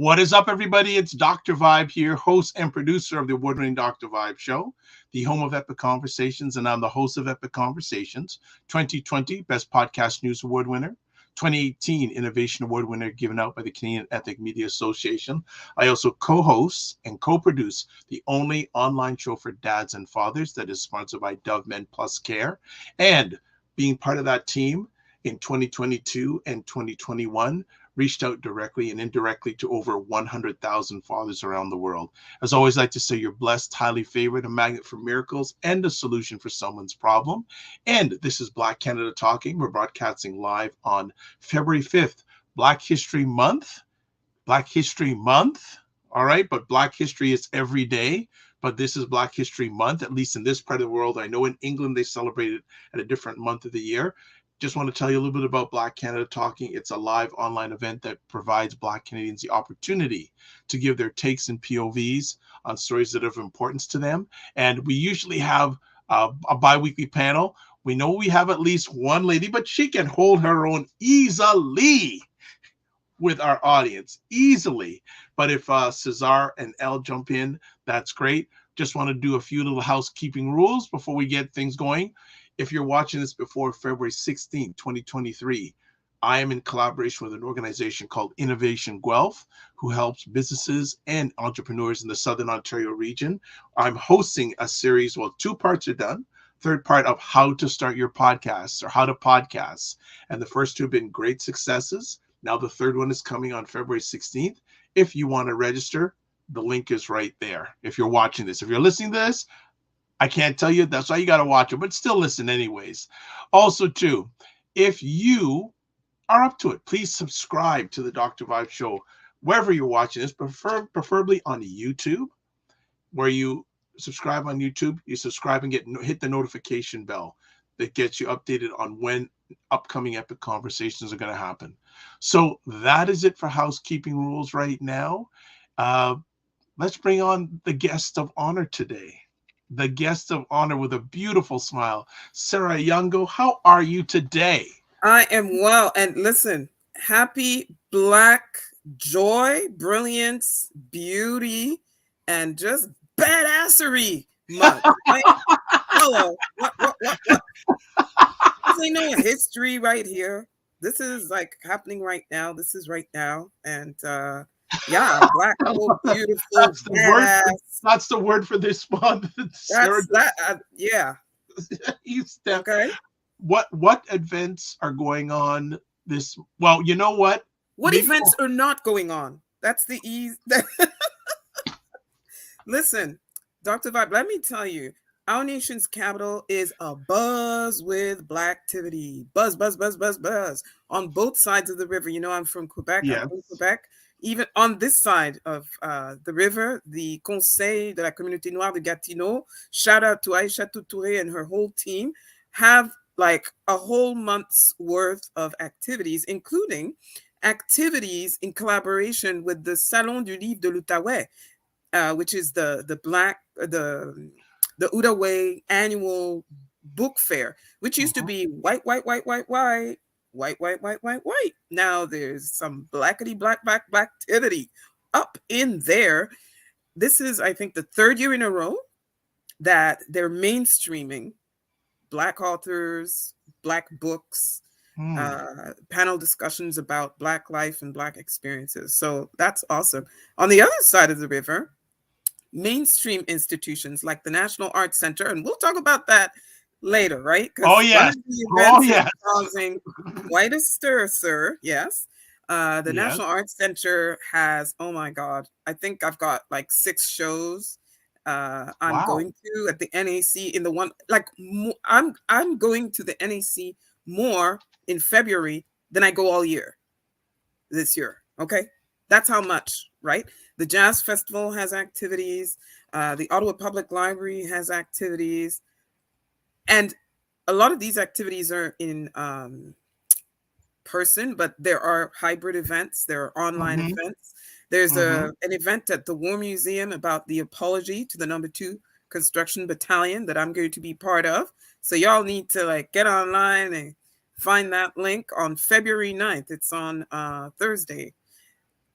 What is up, everybody? It's Dr. Vibe here, host and producer of the award-winning Dr. Vibe Show, the home of Epic Conversations, and I'm the host of Epic Conversations, 2020 Best Podcast News Award winner, 2018 Innovation Award winner given out by the Canadian Ethnic Media Association. I also co-host and co-produce the only online show for dads and fathers that is sponsored by Dove Men Plus Care. And being part of that team in 2022 and 2021, reached out directly and indirectly to over 100,000 fathers around the world. As always, I like to say you're blessed, highly favored, a magnet for miracles, and a solution for someone's problem. And this is Black Canada Talking. We're broadcasting live on February 5th, Black History Month. Black History Month, all right? But Black History is every day. But this is Black History Month, at least in this part of the world. I know in England they celebrate it at a different month of the year. Just want to tell you a little bit about Black Canada Talking. It's a live online event that provides Black Canadians the opportunity to give their takes and POVs on stories that are of importance to them. And we usually have a bi-weekly panel. We know we have at least one lady, but she can hold her own easily with our audience, easily. But if Cesar and Elle jump in, that's great. Just want to do a few little housekeeping rules before we get things going. If you're watching this before February 16, 2023, I am in collaboration with an organization called Innovation Guelph, who helps businesses and entrepreneurs in the Southern Ontario region. I'm hosting a series, well, 2 parts are done. Third part of how to start your podcasts or how to podcast. And the first 2 have been great successes. Now the third one is coming on February 16th. If you want to register, the link is right there. If you're watching this, if you're listening to this, I can't tell you, that's why you got to watch it, but still listen anyways. Also, too, if you are up to it, please subscribe to the Dr. Vibe Show wherever you're watching this, preferably on YouTube, where you subscribe on YouTube, you subscribe and hit the notification bell that gets you updated on when upcoming Epic Conversations are going to happen. So that is it for housekeeping rules right now. Let's bring on the guest of honor today. The guest of honor with a beautiful smile, Sarah Onyango. How are you today? I am well. And listen, happy Black joy, brilliance, beauty, and just badassery month. Right? Hello. What? This ain't no history right here. This is like happening right now. This is right now. And yeah, Black, oh, beautiful. That's the word for this month. Yeah. Okay. What events are going on this? Well, you know what? What events are not going on? That's the ease. Listen, Dr. Vibe, let me tell you, our nation's capital is a buzz with Black activity. Buzz on both sides of the river. You know, I'm from Quebec. Yes. I'm from Quebec. Even on this side of the river, the Conseil de la Communauté Noire de Gatineau, shout out to Aïcha Touré and her whole team, have like a whole month's worth of activities, including activities in collaboration with the Salon du Livre de l'Outaouais, which is the Outaouais annual book fair, which used to be white. Now there's some blackity black activity up in there. This is, I think, the 3rd year in a row that they're mainstreaming Black authors, Black books, panel discussions about Black life and Black experiences. So that's awesome. On the other side of the river, mainstream institutions like the National Arts Center, and we'll talk about that later, right? Oh, yes. Causing quite a stir, sir. Yes. The National Arts Center has, oh my God, I think I've got like 6 shows I'm going to at the NAC in the one, like I'm going to the NAC more in February than I go all year this year. Okay. That's how much, right? The Jazz Festival has activities. The Ottawa Public Library has activities. And a lot of these activities are in person, but there are hybrid events. There are online events. There's an event at the War Museum about the apology to the No. 2 Construction Battalion that I'm going to be part of. So y'all need to like get online and find that link on February 9th. It's on Thursday.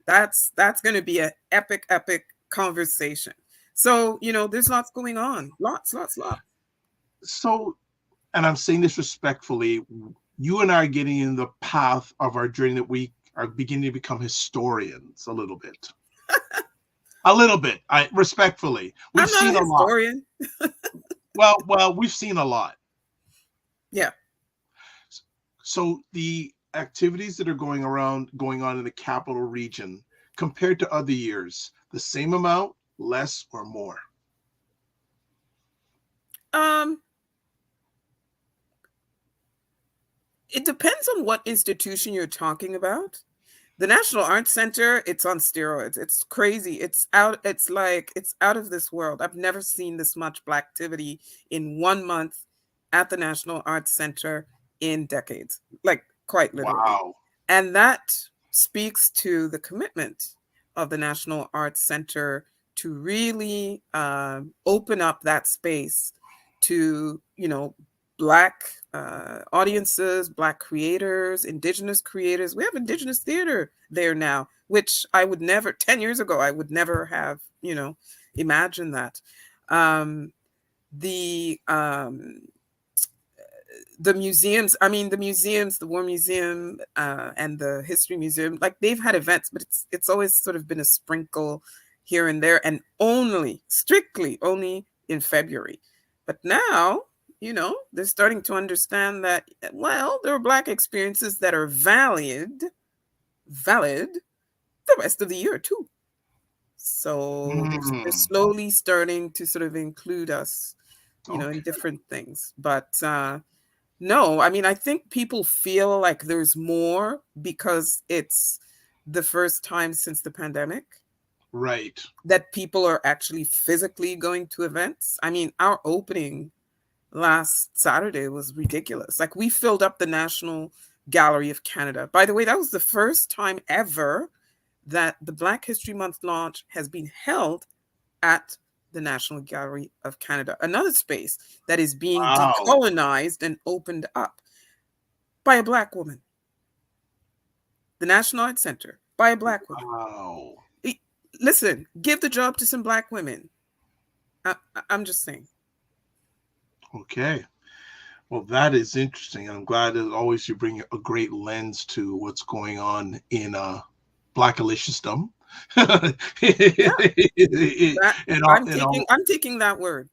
That's going to be an epic conversation. So, there's lots going on. Lots. So, and I'm saying this respectfully, you and I are getting in the path of our journey that we are beginning to become historians a little bit. A little bit. Respectfully. We've seen a historian. Lot. Well, we've seen a lot. Yeah. So the activities that are going on in the capital region compared to other years, the same amount, less, or more? It depends on what institution you're talking about. The National Arts Center, it's on steroids. It's crazy. It's out of this world. I've never seen this much Black activity in 1 month at the National Arts Center in decades, like quite literally. Wow. And that speaks to the commitment of the National Arts Center to really open up that space to, Black audiences, Black creators, Indigenous creators. We have Indigenous theater there now, which I would never, 10 years ago, I would never have, imagined that. The museums, the War Museum and the History Museum, like they've had events, but it's always sort of been a sprinkle here and there, and strictly only in February. But now, they're starting to understand that, well, there are Black experiences that are valid the rest of the year too. So they're slowly starting to sort of include us, in different things. But no, I think people feel like there's more because it's the first time since the pandemic. Right. That people are actually physically going to events. Our opening last Saturday was ridiculous. Like, we filled up the National Gallery of Canada. By the way, that was the first time ever that the Black History Month launch has been held at the National Gallery of Canada, another space that is being decolonized and opened up by a Black woman. The National Arts Center, by a Black woman. Wow. Listen, give the job to some Black women. I'm just saying. Okay. Well, that is interesting. I'm glad as always you bring a great lens to what's going on in Blackalicious-dom. I'm taking that word.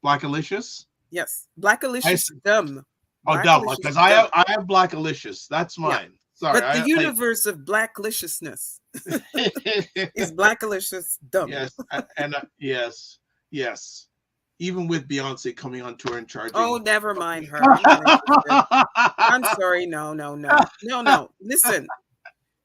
Blackalicious? Yes. Blackalicious-dom. Oh, dumb. Because I have Blackalicious. That's mine. Yeah. Sorry. But the universe of Blackliciousness is Blackalicious-dom. Yes. And yes. Even with Beyonce coming on tour and charging. Oh, never mind her. I'm sorry. No. Listen.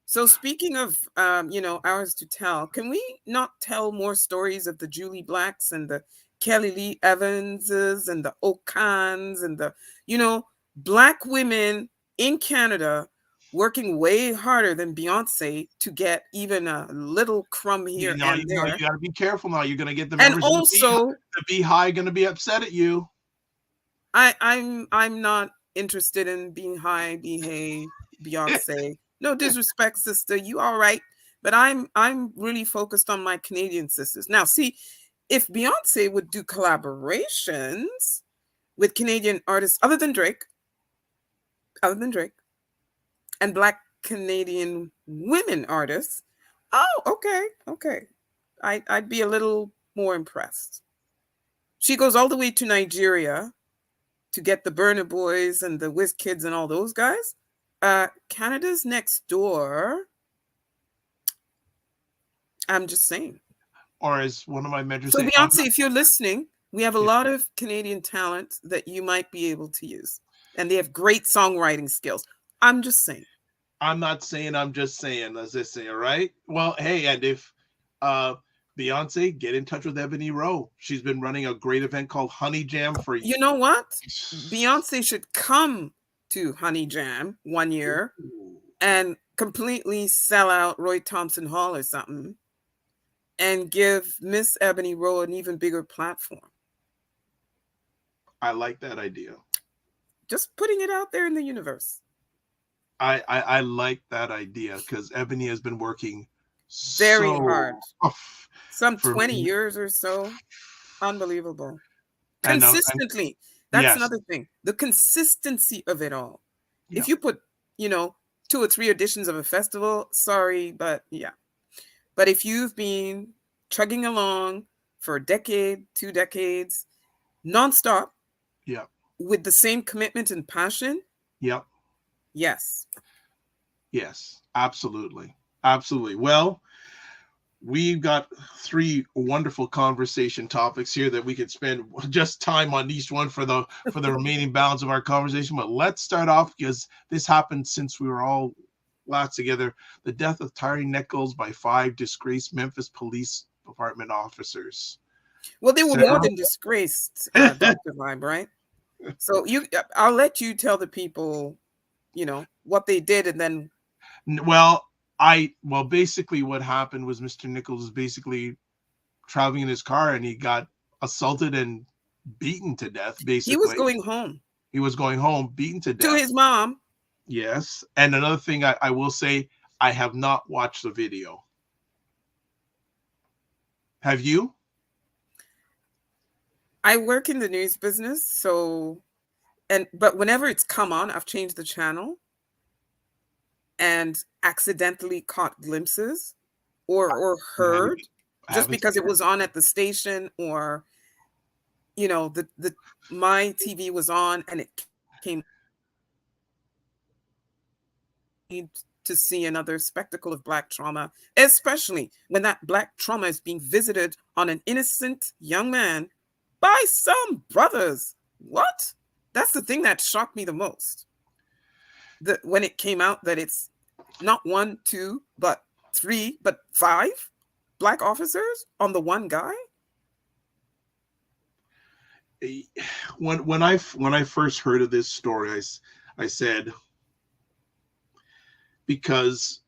So speaking of, ours to tell, can we not tell more stories of the Julie Blacks and the Kelly Lee Evanses and the Okans and the, Black women in Canada working way harder than Beyonce to get even a little crumb here and there. You got to be careful now. You're going to get the members and also the Beehive going to be upset at you. I'm not interested in Beehive, Beyonce. No disrespect, sister. You all right? But I'm really focused on my Canadian sisters. Now, see, if Beyonce would do collaborations with Canadian artists other than Drake, and Black Canadian women artists, okay. I'd be a little more impressed. She goes all the way to Nigeria to get the Burna Boys and the Wiz Kids and all those guys. Canada's next door. I'm just saying. Or as one of my mentors said, Beyonce, if you're listening, we have a lot of Canadian talent that you might be able to use. And they have great songwriting skills. I'm just saying. I'm not saying, I'm just saying, as they say, all right? Well, hey, and if Beyonce, get in touch with Ebony Rowe. She's been running a great event called Honey Jam for years. You know what? Beyonce should come to Honey Jam one year and completely sell out Roy Thompson Hall or something and give Miss Ebony Rowe an even bigger platform. I like that idea. Just putting it out there in the universe. I like that idea because Ebony has been working Very So, hard. Some for 20 me, years or so. Unbelievable. and Consistently. That's yes, another thing. The consistency of it all. yeah, If you put, 2 or 3 editions of a festival, sorry, but yeah. But if you've been chugging along for a decade, 2 decades, nonstop, yeah, with the same commitment and passion, yeah, yes. yes, absolutely, absolutely. Well, we've got 3 wonderful conversation topics here that we could spend just time on each one for the remaining balance of our conversation. But let's start off, because this happened since we were all last together. The death of Tyre Nichols by 5 disgraced Memphis Police Department officers. Well, they were more Sarah? than disgraced, Dr. Vibe, right? So I'll let you tell the people, what they did, and then. Well, basically what happened was Mr. Nichols was basically traveling in his car and he got assaulted and beaten to death, basically. He was going home. He was going home, beaten to death. To his mom. Yes. And another thing I will say, I have not watched the video. Have you? I work in the news business, but whenever it's come on, I've changed the channel and accidentally caught glimpses or heard just because it was on at the station, or my TV was on and it came to see another spectacle of Black trauma, especially when that Black trauma is being visited on an innocent young man by some brothers. What? That's the thing that shocked me the most. When it came out that it's not 1, 2, but 3, but 5 Black officers on the one guy. When I first heard of this story, I said, because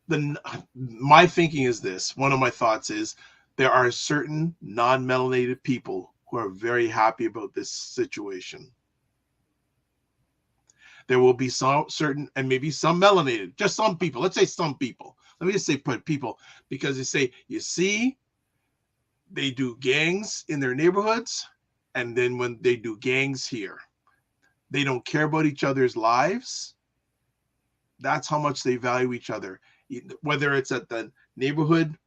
my thinking is this. One of my thoughts is there are certain non-melanated people who are very happy about this situation. There will be some certain, and maybe some melanated, just some people. Let's say some people. Let me just say put people, because they say, you see, they do gangs in their neighborhoods, and then when they do gangs here, they don't care about each other's lives. That's how much they value each other. Whether it's at the neighborhood,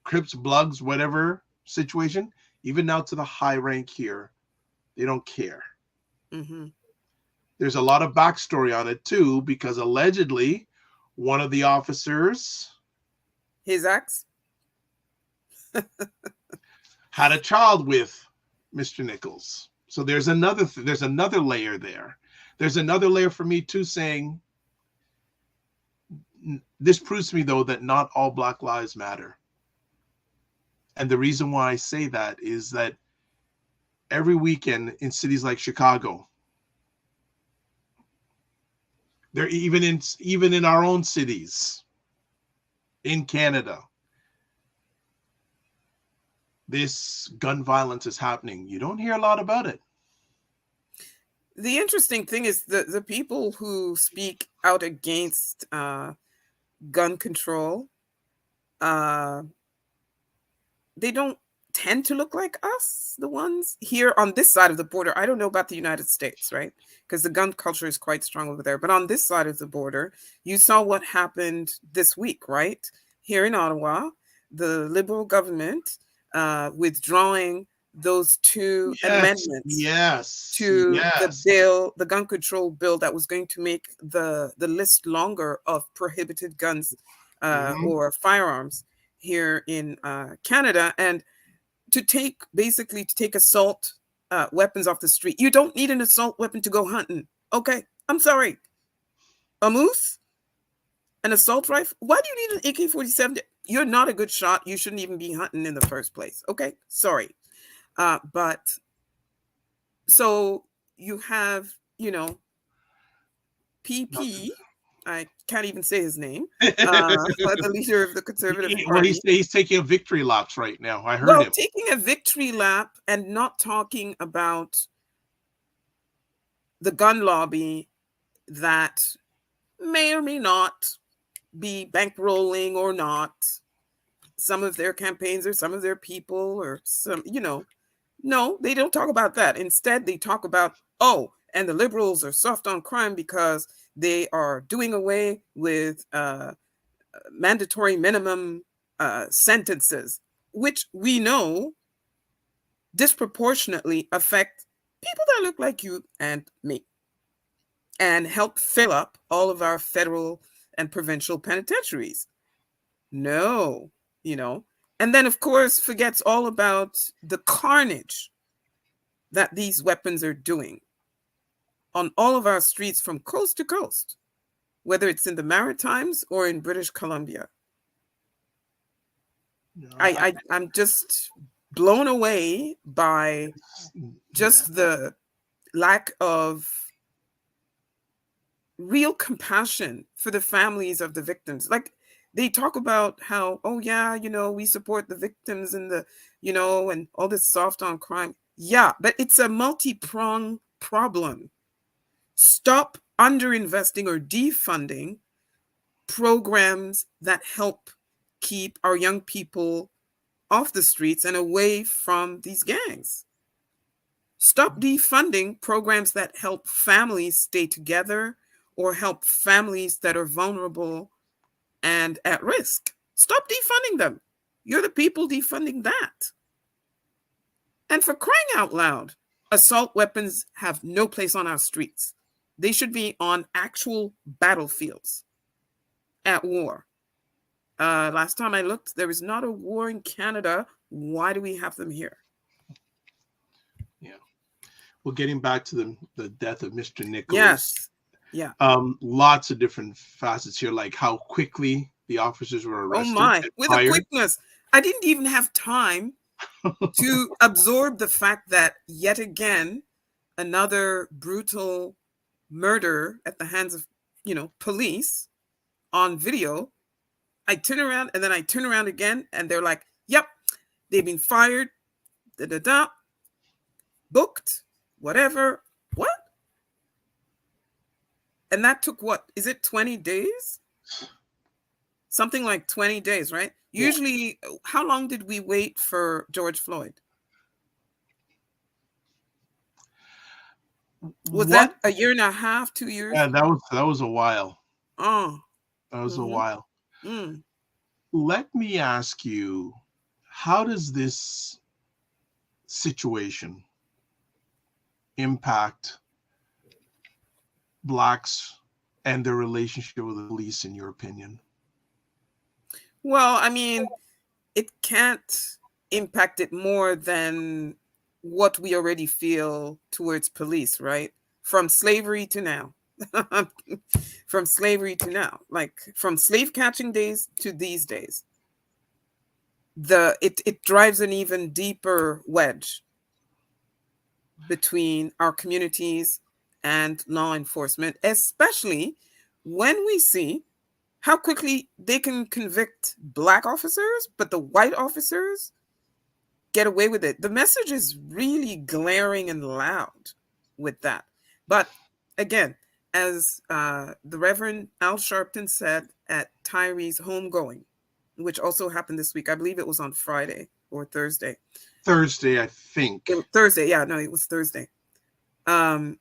Crips, Bloods, whatever situation, even now to the high rank here, they don't care. Mm-hmm. There's a lot of backstory on it too, because allegedly one of the officers, his ex, had a child with Mr. Nichols. So there's another layer there. There's another layer for me too, saying this proves to me though that not all Black lives matter. And the reason why I say that is that every weekend in cities like Chicago, they're even in our own cities in Canada, this gun violence is happening. You don't hear a lot about it. The interesting thing is the people who speak out against gun control, they don't tend to look like us, the ones here on this side of the border. I don't know about the United States, right? Because the gun culture is quite strong over there. But on this side of the border, you saw what happened this week, right? Here in Ottawa, the Liberal government withdrawing those 2 amendments to the bill, the gun control bill that was going to make the list longer of prohibited guns or firearms here in Canada, and to take assault weapons off the street. You don't need an assault weapon to go hunting. Okay, I'm sorry. A moose, an assault rifle. Why do you need an AK-47? You're not a good shot. You shouldn't even be hunting in the first place. Okay, sorry. But so you have, PP. I can't even say his name. The leader of the Conservative Party. Well, he's taking a victory laps right now. I heard him. Taking a victory lap and not talking about the gun lobby that may or may not be bankrolling or not some of their campaigns or some of their people or some, no, they don't talk about that. Instead, they talk about, oh, and the liberals are soft on crime because they are doing away with mandatory minimum sentences, which we know disproportionately affect people that look like you and me and help fill up all of our federal and provincial penitentiaries. No, and then, of course, forgets all about the carnage that these weapons are doing on all of our streets from coast to coast, whether it's in the Maritimes or in British Columbia. No, I'm just blown away by just the lack of real compassion for the families of the victims. Like, they talk about how, oh yeah, we support the victims and and all this soft on crime. Yeah, but it's a multi-pronged problem. Stop underinvesting or defunding programs that help keep our young people off the streets and away from these gangs. Stop defunding programs that help families stay together or help families that are vulnerable and at risk. Stop defunding them. You're the people defunding that. And for crying out loud, assault weapons have no place on our streets. They should be on actual battlefields at war. Last time I looked, there is not a war in Canada. Why do we have them here? Yeah. Well, getting back to the death of Mr. Nichols. Yes. Yeah. Lots of different facets here, like how quickly the officers were arrested. Oh my, with a quickness. I didn't even have time to absorb the fact that yet again, another brutal murder at the hands of, police on video. I turn around and then I turn around again and they're like, yep, they've been fired, booked, whatever. What? And that took what? Is it 20 days? Something like 20 days, right? Yeah. Usually, how long did we wait for George Floyd? Was that a year and a half, 2 years? Yeah, that was a while. Oh. That was a while. Let me ask you, how does this situation impact Blacks and their relationship with the police, in your opinion? Well, I mean, it can't impact it more than what we already feel towards police, right? From slavery to now. From slavery to now, like from slave catching days to these days. It drives an even deeper wedge between our communities and law enforcement, especially when we see how quickly they can convict Black officers, but the white officers get away with it. The message is really glaring and loud with that. But again, as the Reverend Al Sharpton said at Tyre's homegoing, which also happened this week, I believe it was on Friday or Thursday. Thursday, I think. Thursday, yeah, no, it was Thursday. Thursday?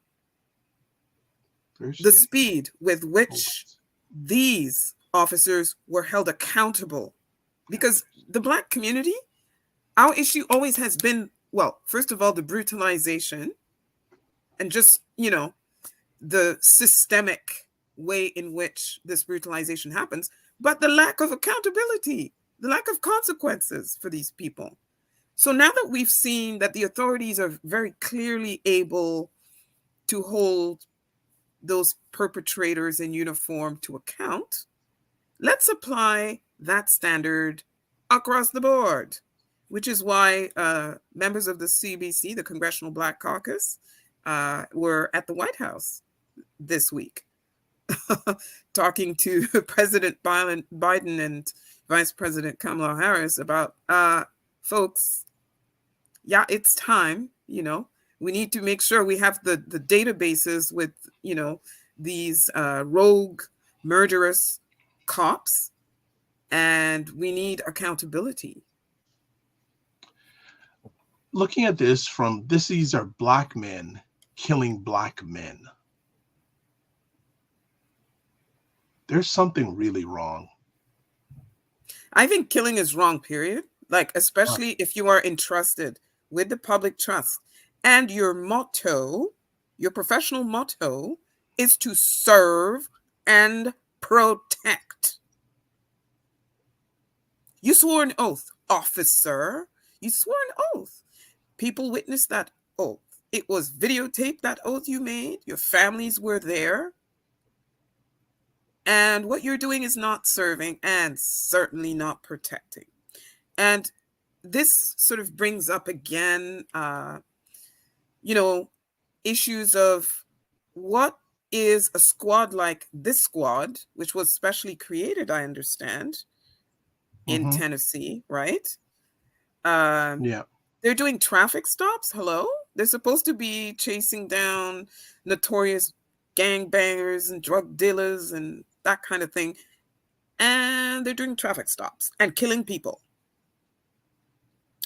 The speed with which these officers were held accountable, because the Black community, our issue always has been, well, first of all, the brutalization and just, the systemic way in which this brutalization happens, but the lack of accountability, the lack of consequences for these people. So now that we've seen that the authorities are very clearly able to hold those perpetrators in uniform to account, let's apply that standard across the board, which is why members of the CBC, the Congressional Black Caucus, were at the White House this week talking to President Biden and Vice President Kamala Harris about, folks, yeah, it's time, we need to make sure we have the databases with, these rogue, murderous cops, and we need accountability. Looking at this these are black men killing black men. There's something really wrong. I think killing is wrong, period. Like, especially if you are entrusted with the public trust and your motto, your professional motto, is to serve and protect. You swore an oath, officer. You swore an oath. People witnessed that oath. It was videotaped, that oath you made. Your families were there. And what you're doing is not serving and certainly not protecting. And this sort of brings up again, issues of what is a squad like this squad, which was specially created, I understand, in Tennessee, right? Yeah. They're doing traffic stops. Hello? They're supposed to be chasing down notorious gangbangers and drug dealers and that kind of thing. And they're doing traffic stops and killing people.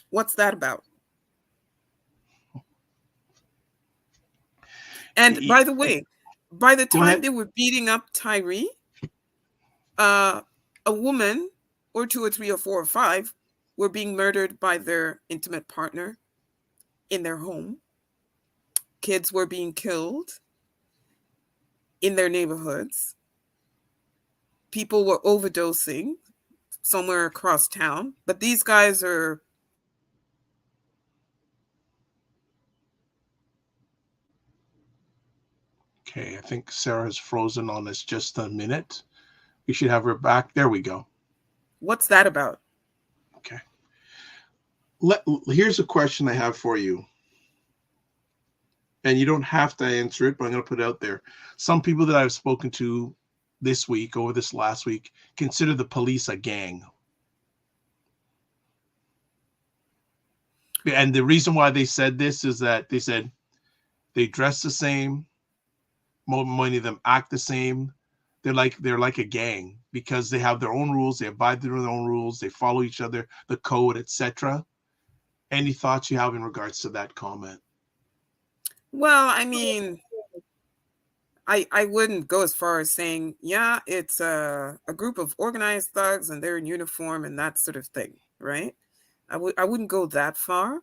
What's that about? And by the way, by the time they were beating up Tyre, a woman or 2 or 3 or 4 or 5 were being murdered by their intimate partner in their home. Kids were being killed in their neighborhoods. People were overdosing somewhere across town. But these guys are... Okay, I think Sarah's frozen on us just a minute. We should have her back. There we go. What's that about? Okay. Here's a question I have for you. And you don't have to answer it, but I'm going to put it out there. Some people that I've spoken to this week, over this last week, consider the police a gang. And the reason why they said this is that they said they dress the same. Many of them act the same. They're like a gang because they have their own rules. They abide by their own rules. They follow each other, the code, etc. Any thoughts you have in regards to that comment? Well, I mean, I wouldn't go as far as saying, yeah, it's a group of organized thugs and they're in uniform and that sort of thing, right? I wouldn't go that far.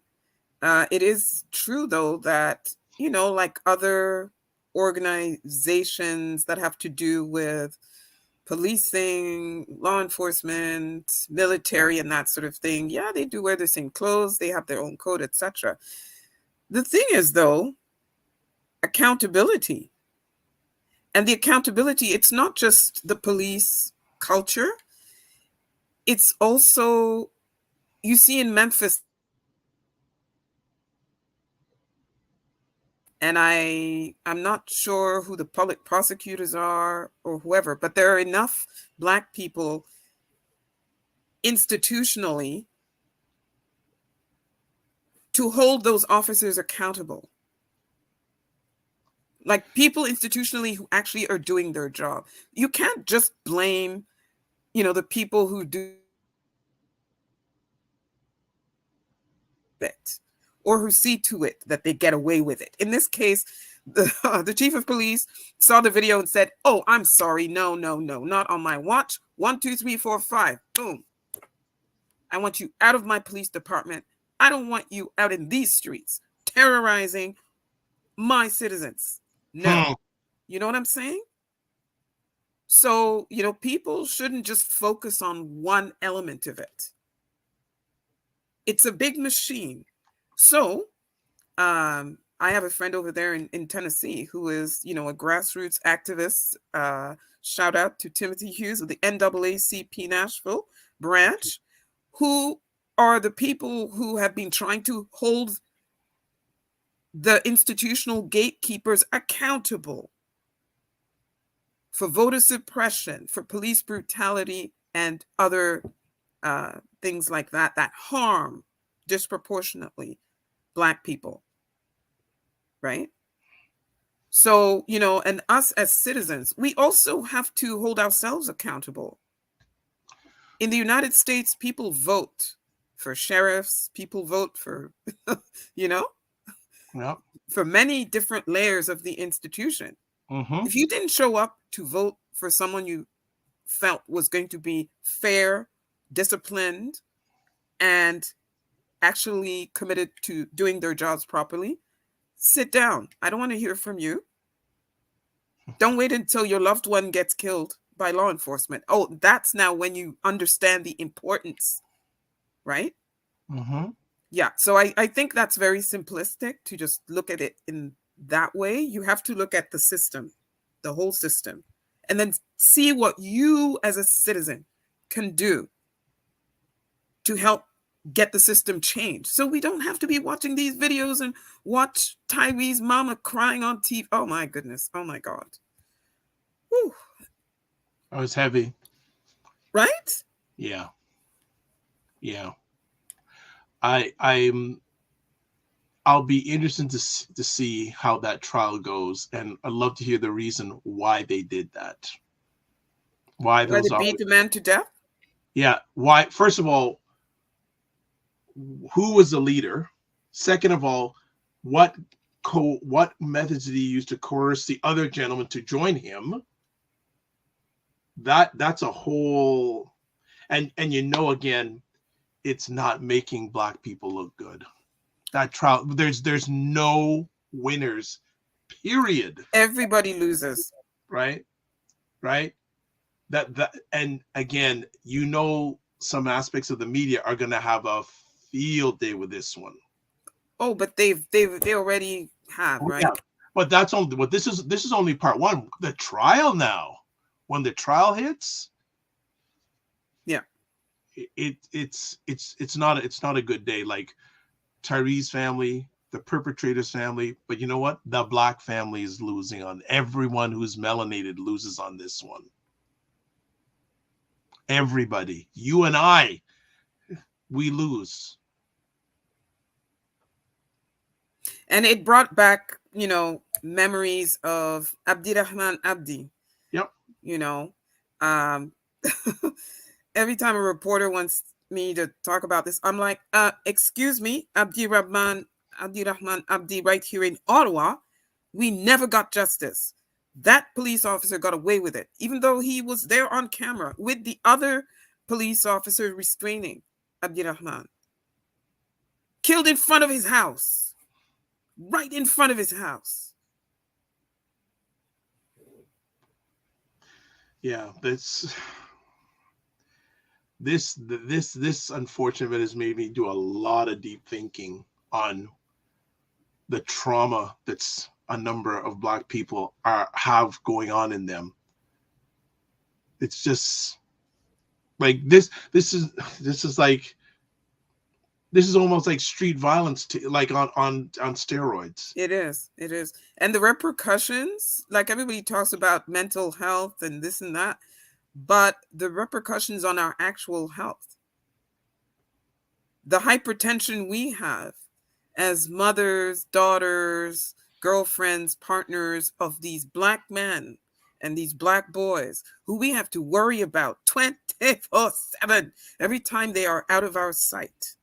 It is true, though, that, like other organizations that have to do with policing, law enforcement, military, and that sort of thing, yeah, they do wear the same clothes, they have their own code, etc. The thing is, though, accountability. And the accountability, it's not just the police culture. It's also, you see in Memphis, and I'm not sure who the public prosecutors are or whoever, but there are enough Black people institutionally to hold those officers accountable. Like people institutionally who actually are doing their job. You can't just blame, the people who do it or who see to it that they get away with it. In this case, the chief of police saw the video and said, "Oh, I'm sorry. No, not on my watch. 1, 2, 3, 4, 5. Boom. I want you out of my police department. I don't want you out in these streets terrorizing my citizens." No. You know what I'm saying? So, people shouldn't just focus on one element of it. It's a big machine. So, I have a friend over there in Tennessee who is, a grassroots activist. Shout out to Timothy Hughes of the NAACP Nashville branch, who are the people who have been trying to hold the institutional gatekeepers accountable for voter suppression, for police brutality, and other things like that harm disproportionately Black people, right? So, and us as citizens, we also have to hold ourselves accountable. In the United States, people vote for sheriffs, people vote for, you know, Yep. for many different layers of the institution. Mm-hmm. If you didn't show up to vote for someone you felt was going to be fair, disciplined, and actually committed to doing their jobs properly, sit down. I don't want to hear from you. Don't wait until your loved one gets killed by law enforcement. Oh, that's now when you understand the importance, right? Mm-hmm. Yeah. So I think that's very simplistic to just look at it in that way. You have to look at the system, the whole system, and then see what you as a citizen can do to help get the system changed. So we don't have to be watching these videos and watch Tyree's mama crying on TV. Oh my goodness. Oh my God. Whew. Oh, it's heavy. Right? Yeah. Yeah. I'll be interested to see how that trial goes, and I'd love to hear the reason why they did that. Why they beat the man to death? Yeah. Why? First of all, who was the leader? Second of all, what methods did he use to coerce the other gentleman to join him? That's a whole, and again, it's not making Black people look good. That trial, there's no winners, period. Everybody loses. Right. That and again, some aspects of the media are going to have a field day with this one. Oh, but they already have, right? Yeah. But that's only what this is only part one. The trial now, when the trial hits, yeah, it's not a good day. Like Tyree's family, the perpetrator's family, but you know what? The Black family is losing on. Everyone who's melanated loses on this one. Everybody, you and I, we lose. And it brought back, memories of Abdirahman Abdi. Yep. Every time a reporter wants me to talk about this, I'm like, excuse me, Abdirahman Abdi right here in Ottawa, we never got justice. That police officer got away with it, even though he was there on camera with the other police officer restraining Abdirahman. Killed in front of his house. Right in front of his house. Yeah, this unfortunate has made me do a lot of deep thinking on the trauma that's a number of Black people have going on in them. It's just like this is almost like street violence like on steroids. It is. And the repercussions, like everybody talks about mental health and this and that, but the repercussions on our actual health, the hypertension we have as mothers, daughters, girlfriends, partners of these Black men and these Black boys who we have to worry about 24/7 every time they are out of our sight.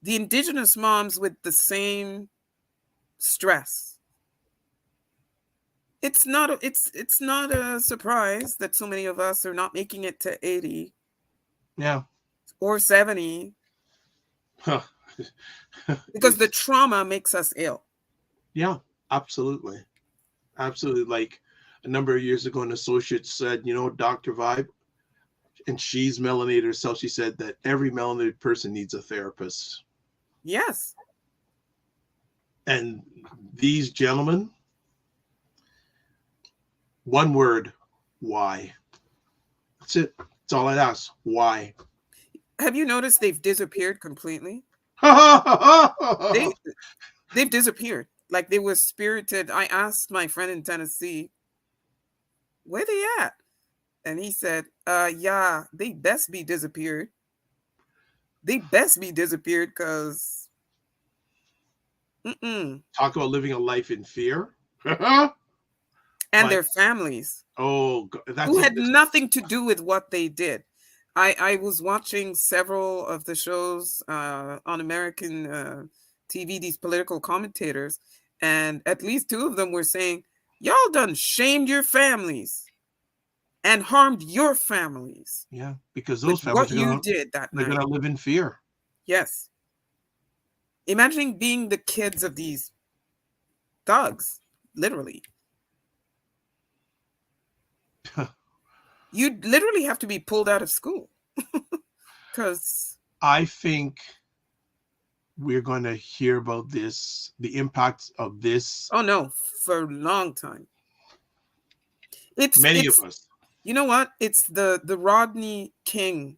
The Indigenous moms with the same stress. It's not a surprise that so many of us are not making it to 80. Yeah. Or 70. Because the trauma makes us ill. Yeah, absolutely. Like a number of years ago, an associate said, Dr. Vibe, and she's melanated herself. She said that every melanated person needs a therapist. Yes. And these gentlemen, one word, why? That's it. That's all I'd ask. Why? Have you noticed they've disappeared completely? They've disappeared. Like they were spirited. I asked my friend in Tennessee, where they at? And he said, yeah, they best be disappeared. They best be disappeared because talk about living a life in fear. and their families. Oh, who had nothing to do with what they did. I was watching several of the shows on American TV, these political commentators, and at least two of them were saying, y'all done shamed your families and harmed your families. Yeah, because those families did that they're going to live in fear. Yes. Imagining being the kids of these thugs, literally. You'd literally have to be pulled out of school. Because I think we're going to hear about this, the impacts of this. Oh, no, for a long time. Many of us. You know what? It's the Rodney King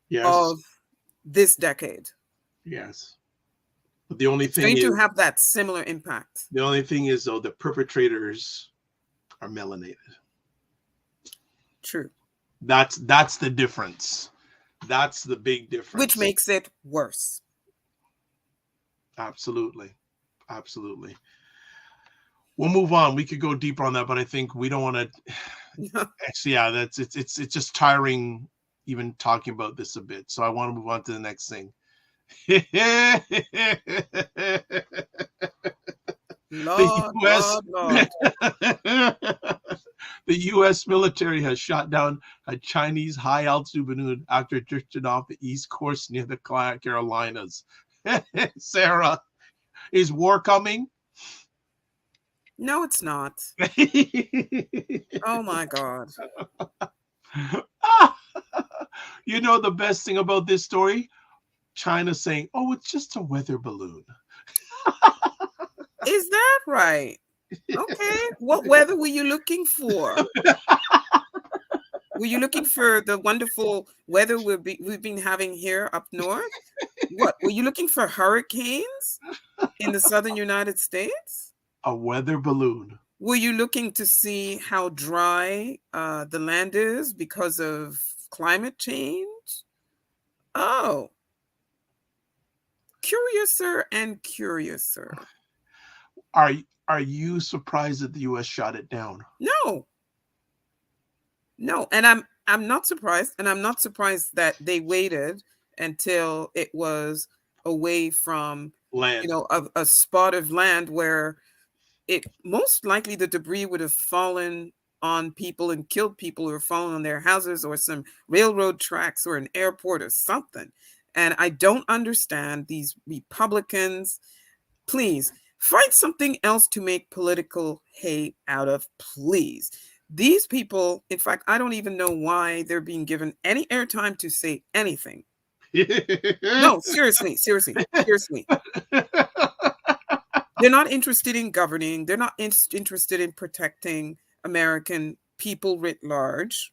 yes. of this decade. Yes. But the only thing is going to have that similar impact. The only thing is, though, the perpetrators are melanated. True. That's the difference. That's the big difference. Which makes it worse. Absolutely. Absolutely. We'll move on. We could go deeper on that, but I think we don't want to. Actually, yeah, it's just tiring even talking about this a bit. So I want to move on to the next thing. Lord. The U.S. military has shot down a Chinese high-altitude balloon after it drifted off the East Coast near the Carolinas. Sarah, is war coming? No, it's not. Oh, my God. You know the best thing about this story? China saying, oh, it's just a weather balloon. Is that right? Okay. What weather were you looking for? Were you looking for the wonderful weather we've been having here up north? What? Were you looking for hurricanes in the southern United States? A weather balloon. Were you looking to see how dry the land is because of climate change? Oh. Curiouser and curiouser. Are you surprised that the U.S. shot it down? No, and I'm not surprised, and I'm not surprised that they waited until it was away from land, a spot of land where it most likely the debris would have fallen on people and killed people, or fallen on their houses, or some railroad tracks, or an airport, or something. And I don't understand these Republicans. Please find something else to make political hay out of, please. These people, in fact, I don't even know why they're being given any airtime to say anything. No, seriously. They're not interested in governing. They're not interested in protecting American people writ large.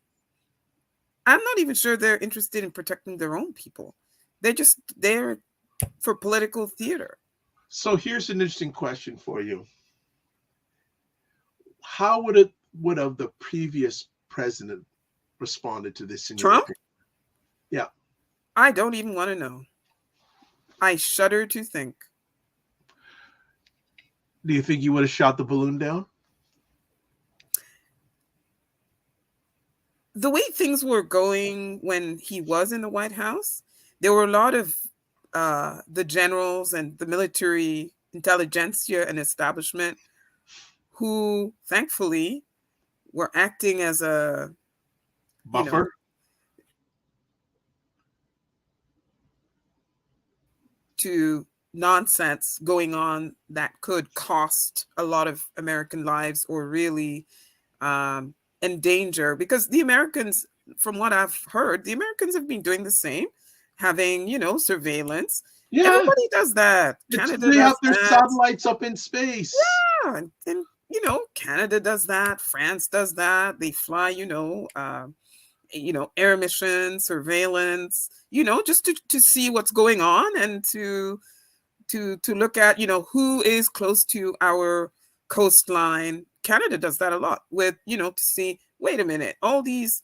I'm not even sure they're interested in protecting their own people. They're just there for political theater. So here's an interesting question for you. How would have the previous president responded to this? Trump? Yeah. I don't even want to know. I shudder to think. Do you think you would have shot the balloon down? The way things were going when he was in the White House, there were a lot of the generals and the military intelligentsia and establishment who, thankfully, were acting as a buffer. To nonsense going on that could cost a lot of American lives, or really endanger, because the Americans, from what I've heard, the Americans have been doing the same, having, surveillance. Yeah. Everybody does that. Canada they have their satellites up in space. Yeah. And Canada does that. France does that. They fly, air missions, surveillance, just to see what's going on, and to look at, who is close to our coastline. Canada does that a lot with, to see, wait a minute, all these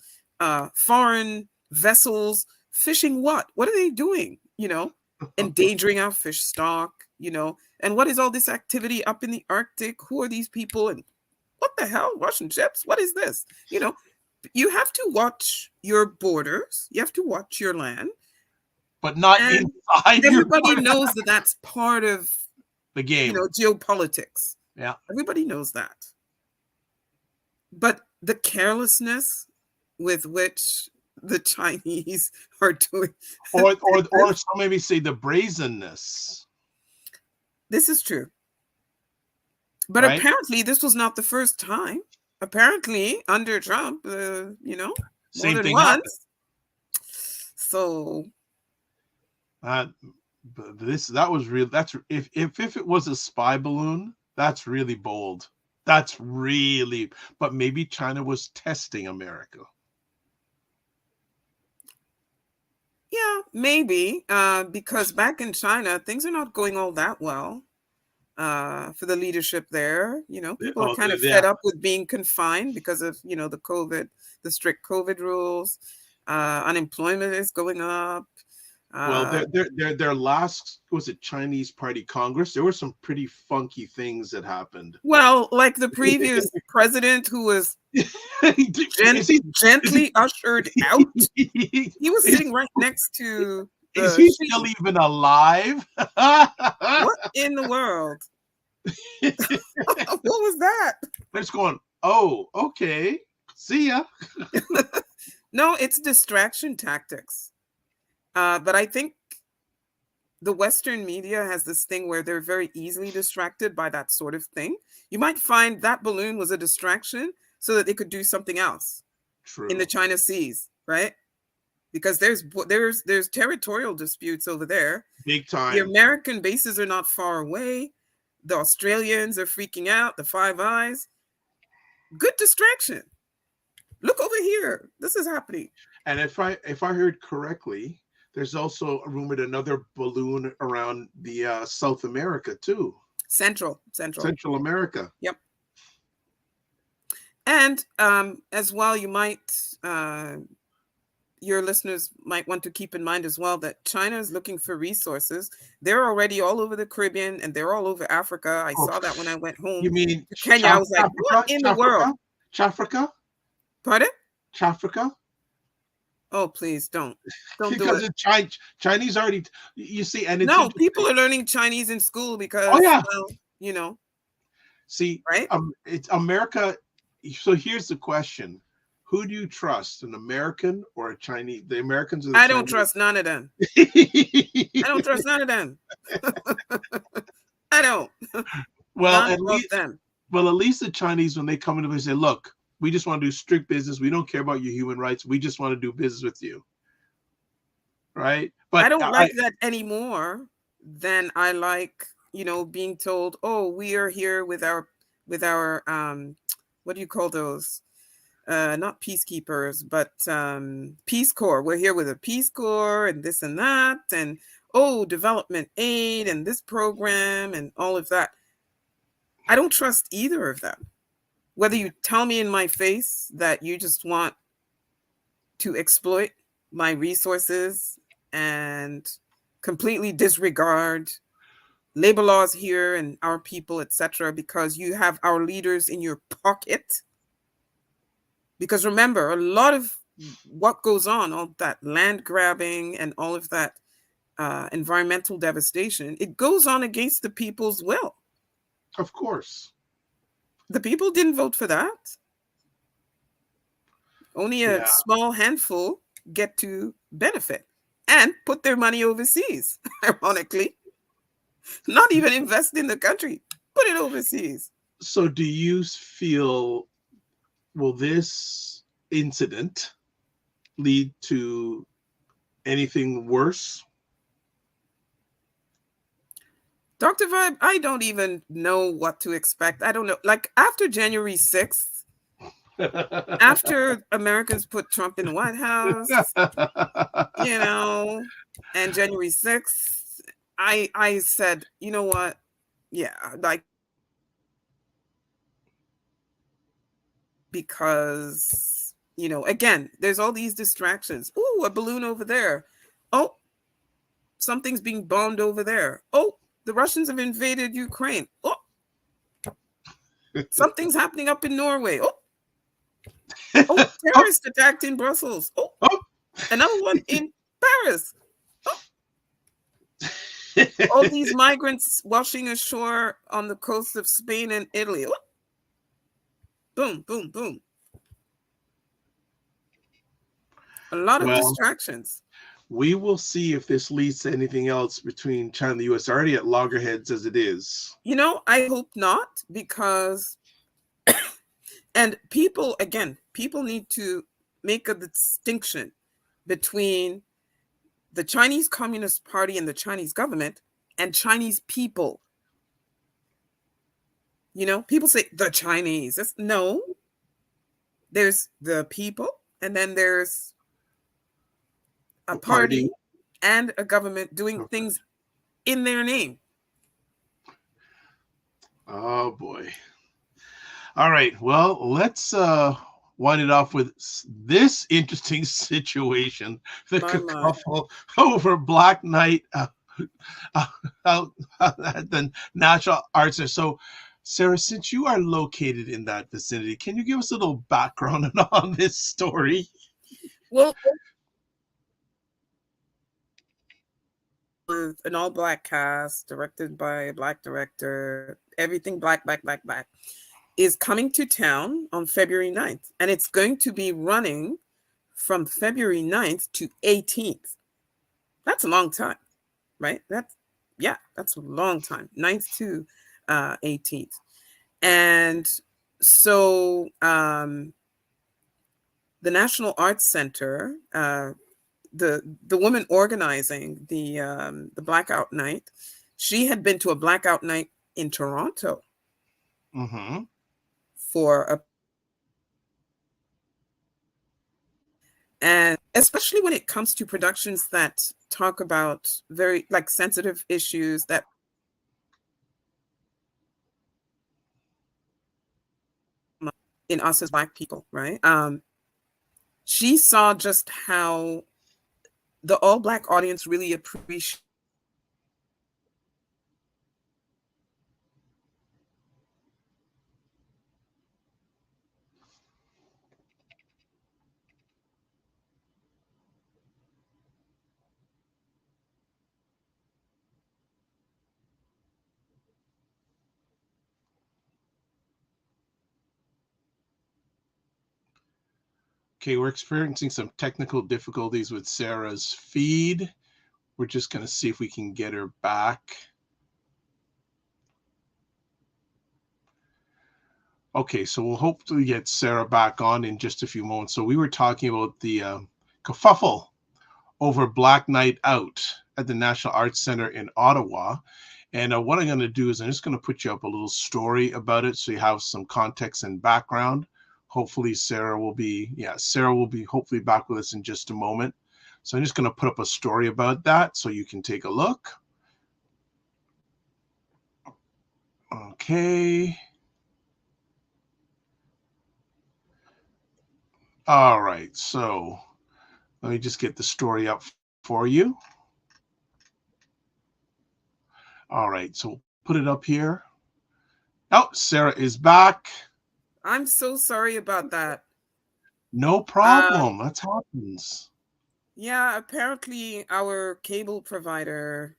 foreign vessels fishing what? What are they doing? Endangering our fish stock, and what is all this activity up in the Arctic? Who are these people? And What the hell? Russian ships? What is this? You know, you have to watch your borders. You have to watch your land. But not and inside. Everybody knows that that's part of the game. You know, geopolitics. Yeah. Everybody knows that. But the carelessness with which the Chinese are doing, or some maybe say the brazenness. This is true. But right? Apparently this was not the first time. Apparently under Trump, you know, same more than thing once. Happened. So that was real. That's if it was a spy balloon, that's really bold. That's really, but maybe China was testing America. Yeah, maybe, because back in China, things are not going all that well for the leadership there. You know, people are kind of fed up with being confined because of, you know, the strict COVID rules. Unemployment is going up. Well, their last, was it Chinese Party Congress? There were some pretty funky things that happened. Well, like the previous president who was gently ushered out. He was sitting right next to Is he still even alive? What in the world? What was that? They're just going, oh, okay. See ya. No, it's distraction tactics. But I think the Western media has this thing where they're very easily distracted by that sort of thing. You might find that balloon was a distraction so that they could do something else. True. In the China Seas, right? Because there's territorial disputes over there. Big time. The American bases are not far away. The Australians are freaking out. The Five Eyes. Good distraction. Look over here. This is happening. And if I heard correctly, there's also rumored another balloon around the South America too. Central America. Yep. And as well, you might, your listeners might want to keep in mind as well that China is looking for resources. They're already all over the Caribbean and they're all over Africa. I saw that when I went home. You mean to Kenya? I was like, what in the world? Chafrica? Pardon? Chafrica? Oh, please don't do it. Because Chinese already, you see, and it's no, people are learning Chinese in school because, well, you know. See, right? It's America. So here's the question: who do you trust, an American or a Chinese? The Americans. Or the I don't trust none of them. I don't trust none of them. I don't. Well, at least the Chinese, when they come in, they say, "Look, we just want to do strict business. We don't care about your human rights. We just want to do business with you." Right? But I don't like that anymore than I like, you know, being told, "Oh, we are here with our what do you call those? Not peacekeepers, but Peace Corps. We're here with a Peace Corps and this and that, and development aid and this program and all of that." I don't trust either of them. Whether you tell me in my face that you just want to exploit my resources and completely disregard labor laws here and our people, etc., because you have our leaders in your pocket. Because remember, a lot of what goes on, all that land grabbing and all of that environmental devastation, it goes on against the people's will. Of course. The people didn't vote for that. Only a small handful get to benefit and put their money overseas, ironically. Not even invest in the country, put it overseas. So do you feel, will this incident lead to anything worse? Dr. Vibe, I don't even know what to expect. I don't know. Like after January 6th, after Americans put Trump in the White House, you know, and January 6th, I said, you know what? Yeah, like, because, you know, again, there's all these distractions. Ooh, a balloon over there. Oh, something's being bombed over there. Oh, the Russians have invaded Ukraine. Oh, Something's happening up in Norway. Oh, terrorist attacked in Brussels. Oh, another one in Paris. All these migrants washing ashore on the coast of Spain and Italy. Oh. Boom, boom, boom. A lot of distractions. We will see if this leads to anything else between China and the U.S. Already at loggerheads as it is. I hope not, because and people need to make a distinction between the Chinese Communist Party and the Chinese government and Chinese people. People say the Chinese. No. There's the people, and then there's a party and a government doing things in their name. Oh, boy. All right. Well, let's wind it off with this interesting situation. The kerfuffle over Black Night at the National Arts Center. So, Sarah, since you are located in that vicinity, can you give us a little background on this story? Well, with an all-black cast, directed by a Black director, everything black, is coming to town on February 9th. And it's going to be running from February 9th to 18th. That's a long time, right? That's a long time, 9th to 18th. And so the National Arts Center, the woman organizing the Blackout Night, she had been to a Blackout Night in Toronto and especially when it comes to productions that talk about very sensitive issues that in us as Black people, right? She saw just how the all-Black audience really appreciates Okay, we're experiencing some technical difficulties with Sarah's feed. We're just going to see if we can get her back. Okay, so we'll hopefully get Sarah back on in just a few moments. So we were talking about the kerfuffle over Black Night Out at the National Arts Center in Ottawa. And what I'm going to do is I'm just going to put you up a little story about it so you have some context and background. Hopefully Sarah will be hopefully back with us in just a moment. So I'm just going to put up a story about that so you can take a look. Okay. All right, so let me just get the story up for you. All right, so put it up here. Oh, Sarah is back. I'm so sorry about that. No problem. That happens. Yeah, apparently our cable provider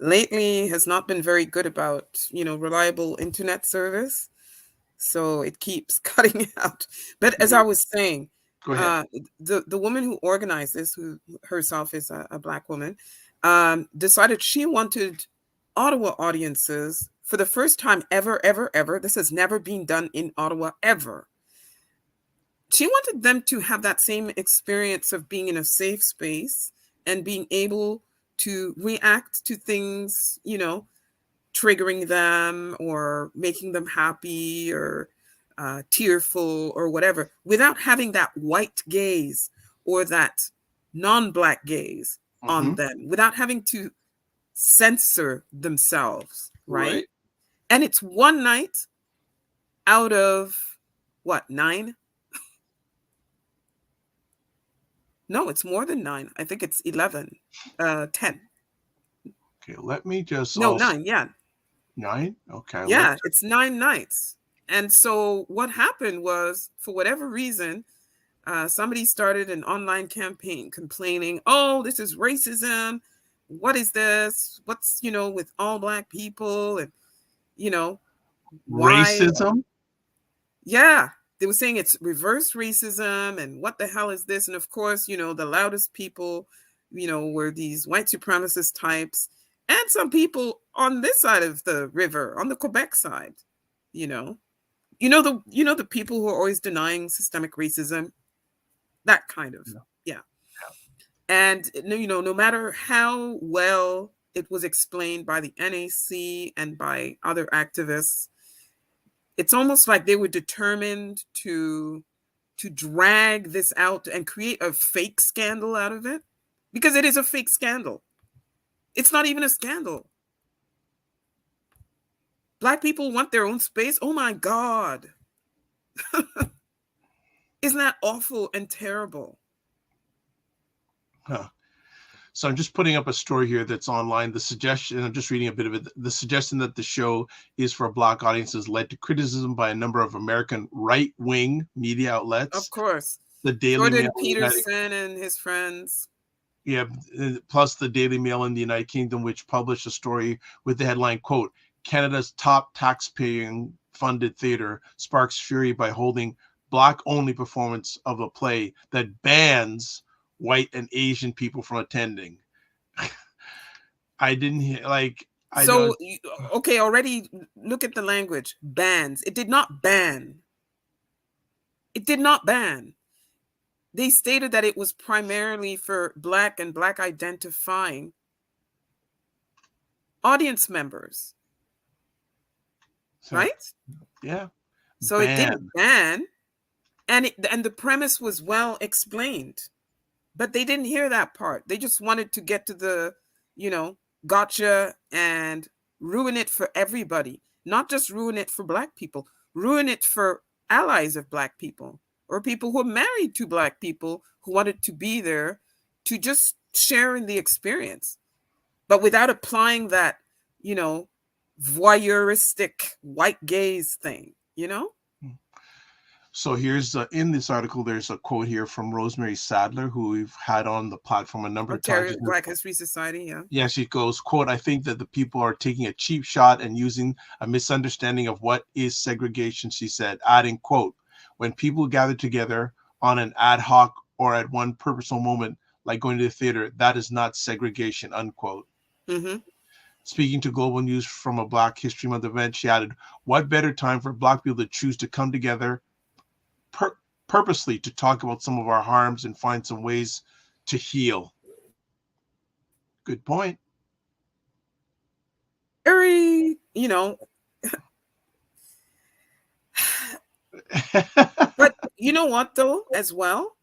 lately has not been very good about, reliable internet service. So it keeps cutting out. But as I was saying, go ahead. The woman who organized this, who herself is a Black woman, decided she wanted Ottawa audiences for the first time ever. This has never been done in Ottawa ever. She wanted them to have that same experience of being in a safe space and being able to react to things, triggering them or making them happy or tearful or whatever, without having that white gaze or that non-Black gaze on them, without having to censor themselves, right? And it's one night out of, 9? No, it's more than 9. I think it's 11, 10. Okay, let me just... 9, yeah. 9? Okay. Yeah, it's 9 nights. And so what happened was, for whatever reason, somebody started an online campaign complaining, oh, this is racism. What is this? What's, with all Black people? And, why? Racism? Yeah. They were saying it's reverse racism and what the hell is this? And of course, the loudest people, were these white supremacist types and some people on this side of the river, on the Quebec side, the people who are always denying systemic racism, that kind of, yeah. And, no matter how well it was explained by the NAC and by other activists, it's almost like they were determined to drag this out and create a fake scandal out of it, because it is a fake scandal. It's not even a scandal. Black people want their own space. Oh my God. Isn't that awful and terrible? Huh. So I'm just putting up a story here that's online. The suggestion, I'm just reading a bit of it. The suggestion that the show is for Black audiences led to criticism by a number of American right-wing media outlets. Of course. The Daily Mail, Peterson and his friends. Yeah, plus the Daily Mail in the United Kingdom, which published a story with the headline, quote, Canada's top taxpaying funded theater sparks fury by holding Black-only performance of a play that bans white and Asian people from attending. I didn't hear, okay, already look at the language. Bans. It did not ban. It did not ban. They stated that it was primarily for Black and Black identifying audience members. Right? Yeah. So it didn't ban, and the premise was well explained. But they didn't hear that part. They just wanted to get to the, gotcha and ruin it for everybody. Not just ruin it for Black people, ruin it for allies of Black people or people who are married to Black people who wanted to be there to just share in the experience. But without applying that, voyeuristic white gaze thing, So here's in this article, there's a quote here from Rosemary Sadler, who we've had on the platform a number of times. Black History Society, yeah. Yeah, she goes, quote, I think that the people are taking a cheap shot and using a misunderstanding of what is segregation, she said, adding, quote, when people gather together on an ad hoc or at one purposeful moment, like going to the theater, that is not segregation, unquote. Mm-hmm. Speaking to Global News from a Black History Month event, she added, what better time for Black people to choose to come together purposely to talk about some of our harms and find some ways to heal. Good point. Very, but you know what though, as well?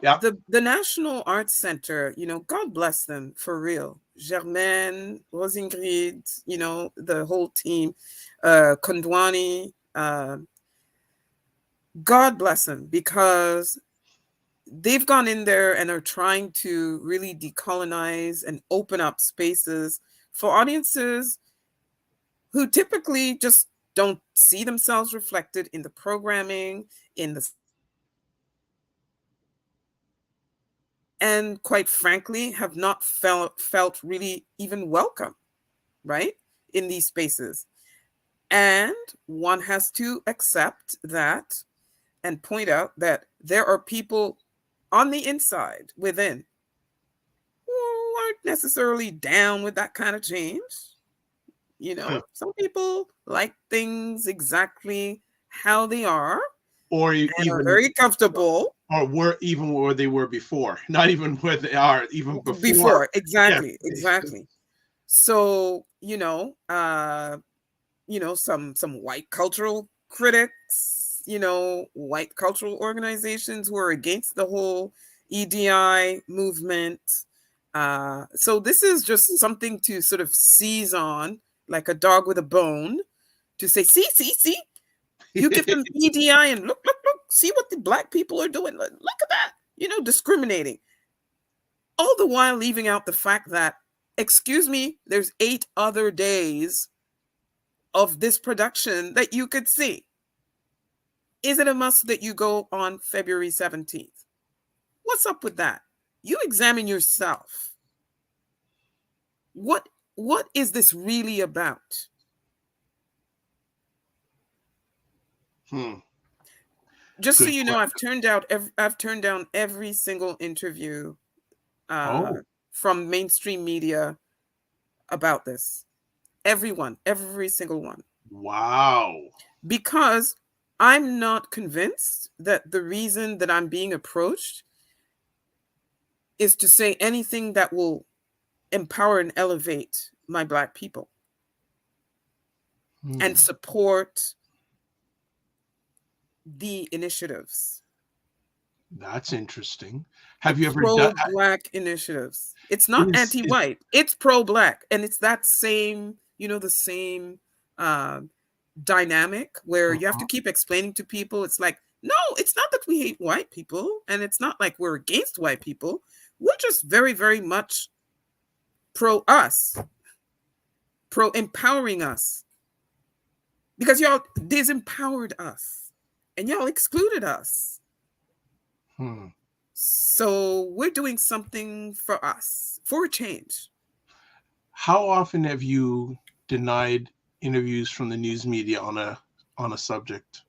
Yeah. The National Arts Center, God bless them for real. Germaine, Rosingrid, the whole team, Kondwani, God bless them, because they've gone in there and are trying to really decolonize and open up spaces for audiences who typically just don't see themselves reflected in the programming, and quite frankly, have not felt really even welcome, right, in these spaces. And one has to accept that and point out that there are people on the inside, within, who aren't necessarily down with that kind of change. Some people like things exactly how they are, or even are very comfortable, or were even where they were before, not even where they are even before. Exactly. So some white cultural critics, white cultural organizations who are against the whole EDI movement. So this is just something to sort of seize on, like a dog with a bone, to say, see, you give them EDI and look, see what the Black people are doing. Look at that, discriminating. All the while leaving out the fact that, excuse me, there's 8 other days of this production that you could see. Is it a must that you go on February 17th? What's up with that? You examine yourself. What is this really about? Just so you know, I've turned down every single interview from mainstream media about this. Every single one. Wow. Because I'm not convinced that the reason that I'm being approached is to say anything that will empower and elevate my Black people and support the initiatives. That's interesting. Have you ever done pro-Black initiatives? It's not anti-white. It's pro-Black, and it's that same, the same dynamic where you have to keep explaining to people. It's like, no, it's not that we hate white people, and it's not like we're against white people. We're just very, very much pro-us, pro-empowering us, because y'all disempowered us, and y'all excluded us. So we're doing something for us, for a change. How often have you denied interviews from the news media on a subject?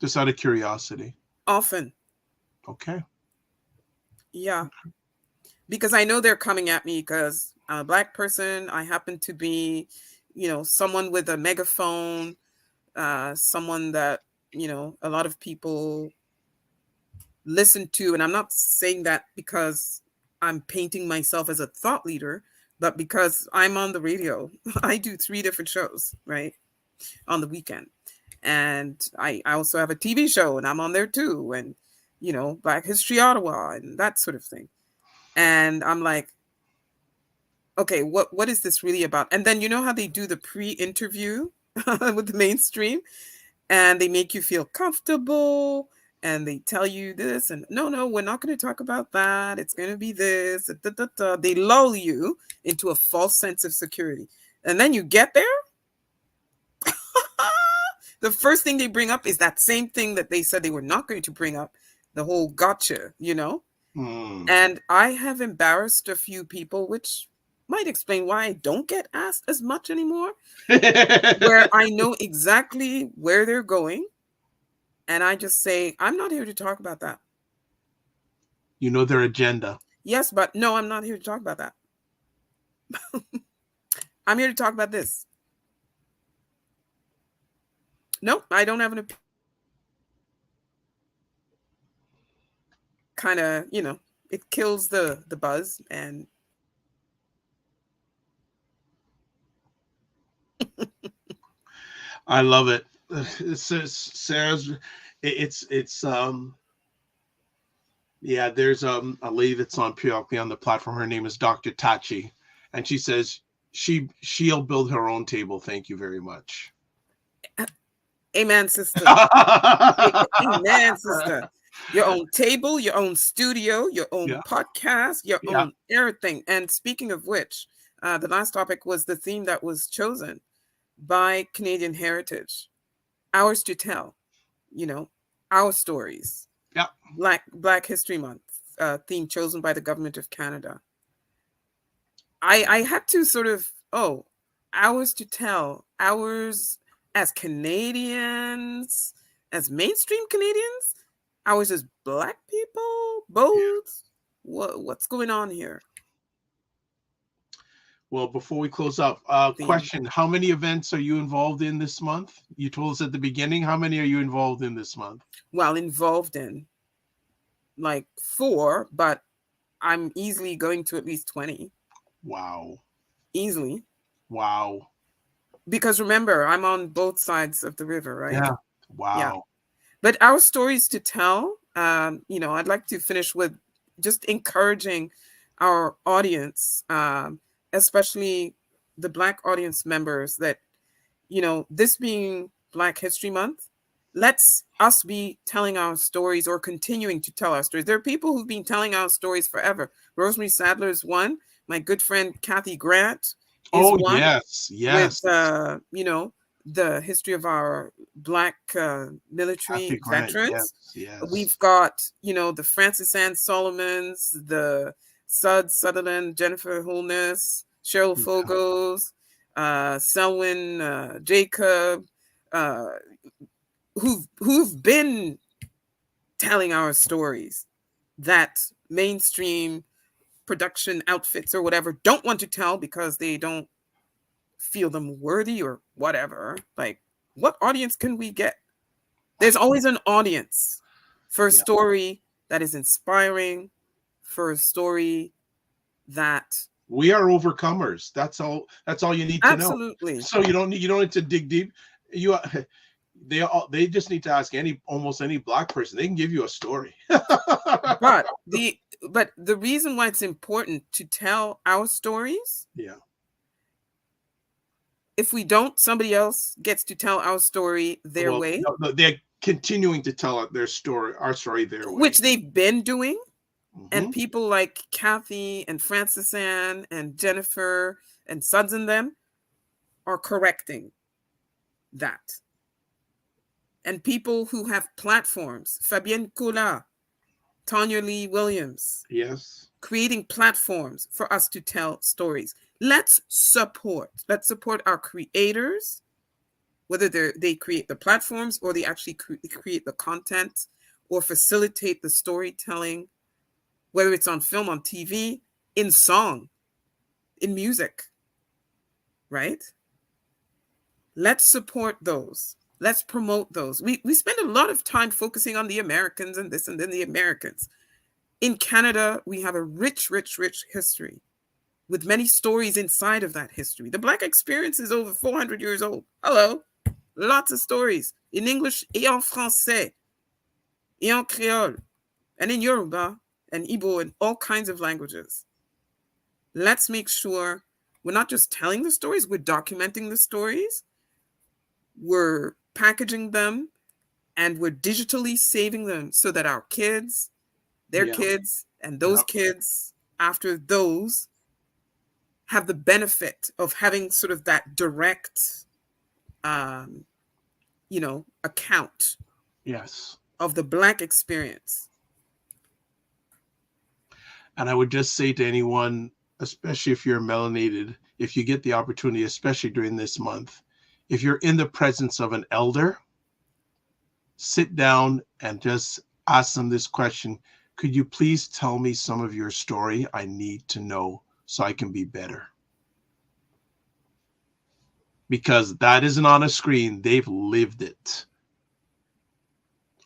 Just out of curiosity. Often. Okay. Yeah. Because I know they're coming at me because I'm a Black person. I happen to be, someone with a megaphone, someone that, a lot of people listen to. And I'm not saying that because I'm painting myself as a thought leader, but because I'm on the radio. I do 3 different shows, right, on the weekend. And I also have a TV show, and I'm on there too. And, Black History Ottawa and that sort of thing. And I'm like, okay, what is this really about? And then you know how they do the pre-interview with the mainstream, and they make you feel comfortable, and they tell you this, and no, we're not going to talk about that. It's going to be this. They lull you into a false sense of security. And then you get there. The first thing they bring up is that same thing that they said they were not going to bring up, the whole gotcha, And I have embarrassed a few people, which might explain why I don't get asked as much anymore, where I know exactly where they're going. And I just say, I'm not here to talk about that. You know their agenda. Yes, but no, I'm not here to talk about that. I'm here to talk about this. Nope, I don't have an opinion. Kind of, it kills the buzz. And I love it. Sarah's, yeah, there's a lady that's on periodically on the platform. Her name is Dr. Tachi, and she says she'll build her own table. Thank you very much. Amen, sister. Amen, sister. Your own table, your own studio, your own podcast, your own everything. And speaking of which, the last topic was the theme that was chosen by Canadian Heritage. Ours to tell, our stories. Yeah. Black History Month theme chosen by the government of Canada. I had to sort of, ours to tell, ours as Canadians, as mainstream Canadians, ours as Black people, both. What's going on here? Well, before we close up, question: how many events are you involved in this month? You told us at the beginning. How many are you involved in this month? Well, involved in like 4, but I'm easily going to at least 20. Wow. Easily. Wow. Because remember, I'm on both sides of the river, right? Yeah. Wow. Yeah. But our stories to tell, I'd like to finish with just encouraging our audience, especially the Black audience members, that, this being Black History Month, let's us be telling our stories or continuing to tell our stories. There are people who've been telling our stories forever. Rosemary Sadler is one. My good friend Kathy Grant Oh, one yes, with, yes. you know, the history of our Black military Kathy Grant, yes, veterans. yes. We've got, you know, the Francis Ann Solomons, the Sutherland, Jennifer Holness, Cheryl Yeah. Fogos, Selwyn Jacob, who've been telling our stories that mainstream production outfits or whatever don't want to tell because they don't feel them worthy or whatever. Like, what audience can we get? There's always an audience for a Yeah. story that is inspiring, for a story that We are overcomers. That's all you need to know. absolutely. So you don't need to dig deep. You they just need to ask almost any Black person. They can give you a story. But the reason why it's important to tell our stories, Yeah. if we don't, somebody else gets to tell our story their way. No, they're continuing to tell our story their way. Which they've been doing. And Mm-hmm. people like Kathy and Francis Ann and Jennifer and Suds and them are correcting that. And people who have platforms, Fabienne Coula, Tanya Lee Williams, Yes, creating platforms for us to tell stories. Let's support our creators, whether they create the platforms or they actually create the content or facilitate the storytelling, whether it's on film, on TV, in song, in music, right? Let's support those. Let's promote those. We spend a lot of time focusing on the Americans and this and then the Americans. In Canada, we have a rich, rich, rich history with many stories inside of that history. The Black experience is over 400 years old. Hello. Lots of stories in English et en français, et en Creole, and in Yoruba and Igbo and all kinds of languages. Let's make sure we're not just telling the stories, we're documenting the stories, we're packaging them, and we're digitally saving them so that our kids, their kids, and those kids after those have the benefit of having sort of that direct, account. Yes. Of the Black experience. And I would just say to anyone, especially if you're melanated, if you get the opportunity, especially during this month, if you're in the presence of an elder, sit down and just ask them this question. Could you please tell me some of your story? I need to know so I can be better. Because that isn't on a screen. They've lived it.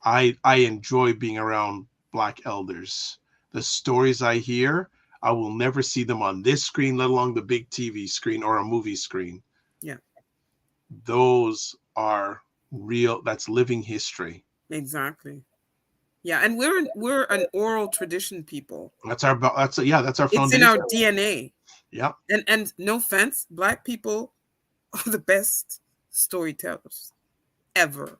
I enjoy being around Black elders. The stories I hear, I will never see them on this screen, let alone the big TV screen or a movie screen. Yeah. Those are real. That's living history. Exactly. Yeah, and we're an oral tradition people. That's our foundation. It's in our DNA. Yeah. And no offense, Black people are the best storytellers ever.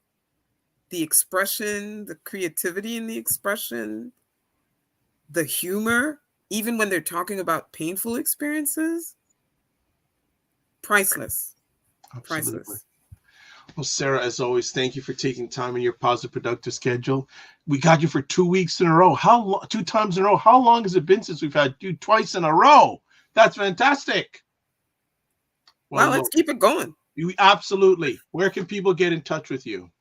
The expression, the creativity in the expression, the humor, even when they're talking about painful experiences, priceless. Absolutely. Priceless. Well, Sarah, as always, thank you for taking time in your positive, productive schedule. We got you for 2 weeks in a row. 2 times in a row? How long has it been since we've had you twice in a row? That's fantastic. Well, let's keep it going. Absolutely. Where can people get in touch with you?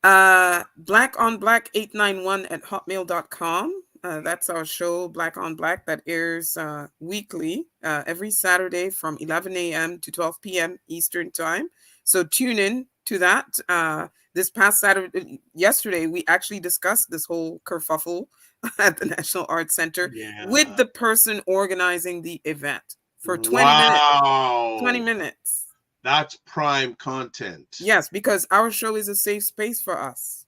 blackonblack891@hotmail.com. That's our show, Black on Black, that airs weekly, every Saturday from 11 a.m. to 12 p.m. Eastern time. So tune in to that. This past yesterday, we actually discussed this whole kerfuffle at the National Arts Center with the person organizing the event for 20 minutes. 20 minutes. That's prime content. Yes, because our show is a safe space for us.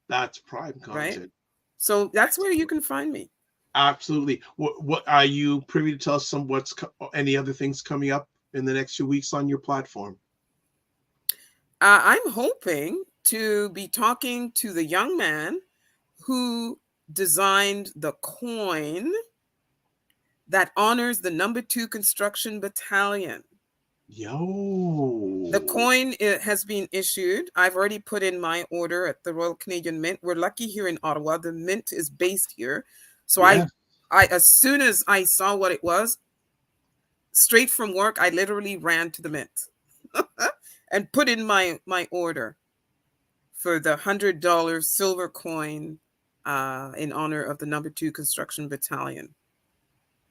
That's prime content. Right? So that's where you can find me. Absolutely. What are you privy to tell us any other things coming up in the next few weeks on your platform? I'm hoping to be talking to the young man who designed the coin that honors the number 2 Construction Battalion. Yo. The coin has been issued. I've already put in my order at the Royal Canadian Mint. We're lucky here in Ottawa. The mint is based here. So I as soon as I saw what it was, straight from work, I literally ran to the mint and put in my order for the $100 silver coin in honor of the number 2 Construction Battalion.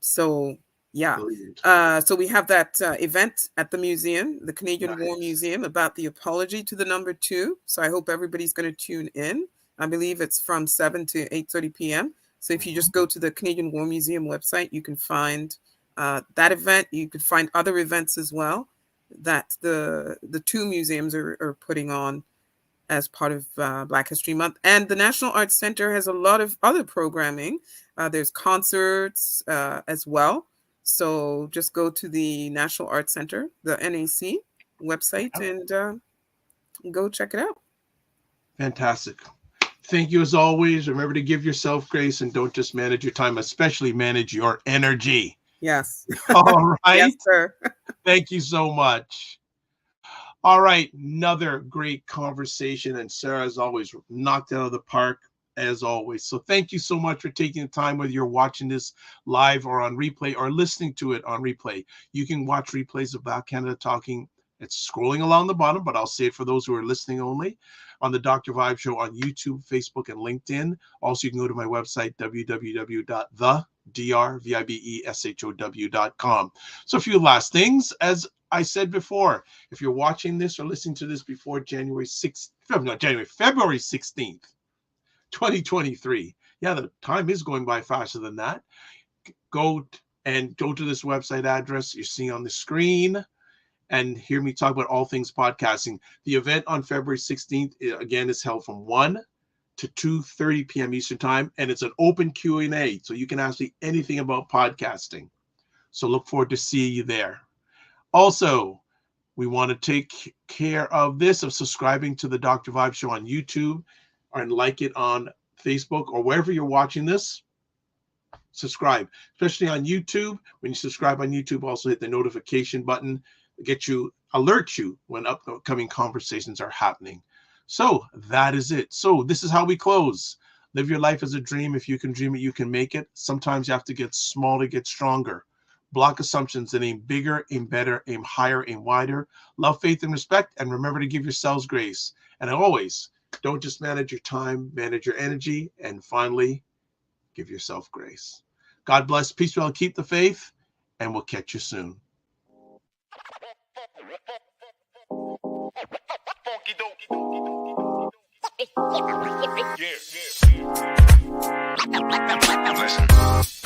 So so we have that event at the museum, the Canadian War Museum, about the apology to the number 2. So I hope everybody's going to tune in. I believe it's from 7 to 8:30 p.m. So if you just go to the Canadian War Museum website, you can find that event. You can find other events as well that the 2 museums are putting on as part of Black History Month. And the National Arts Center has a lot of other programming. There's concerts as well. So just go to the National Arts Center, the NAC website, and go check it out. Fantastic. Thank you as always. Remember to give yourself grace and don't just manage your time, especially manage your energy. Yes. All right. Yes, sir. Thank you so much. All right. Another great conversation. And Sarah, as always, knocked out of the park, as always. So thank you so much for taking the time, whether you're watching this live or on replay or listening to it on replay. You can watch replays of Black Canada Talking. It's scrolling along the bottom, but I'll say it for those who are listening only, on the Dr. Vibe Show on YouTube, Facebook, and LinkedIn. Also, you can go to my website, www.thedrvibeshow.com. So a few last things. As I said before, if you're watching this or listening to this before February 16th, 2023. Yeah, the time is going by faster than that. Go to this website address you're seeing on the screen and hear me talk about all things podcasting. The event on February 16th, again, is held from 1 to 2:30 p.m. Eastern Time, and it's an open Q&A, so you can ask me anything about podcasting. So look forward to seeing you there. Also, we want to take care of subscribing to the Dr. Vibe Show on YouTube, and like it on Facebook or wherever you're watching this. Subscribe, especially on YouTube. When you subscribe on YouTube, also hit the notification button to alert you when upcoming conversations are happening. So that is it. So this is how we close. Live your life as a dream. If you can dream it, you can make it. Sometimes you have to get small to get stronger. Block assumptions and aim bigger, aim better, aim higher, aim wider. Love, faith, and respect. And remember to give yourselves grace. And always, don't just manage your time, manage your energy. And finally, give yourself grace. God bless, peace, well, keep the faith, and we'll catch you soon. Listen.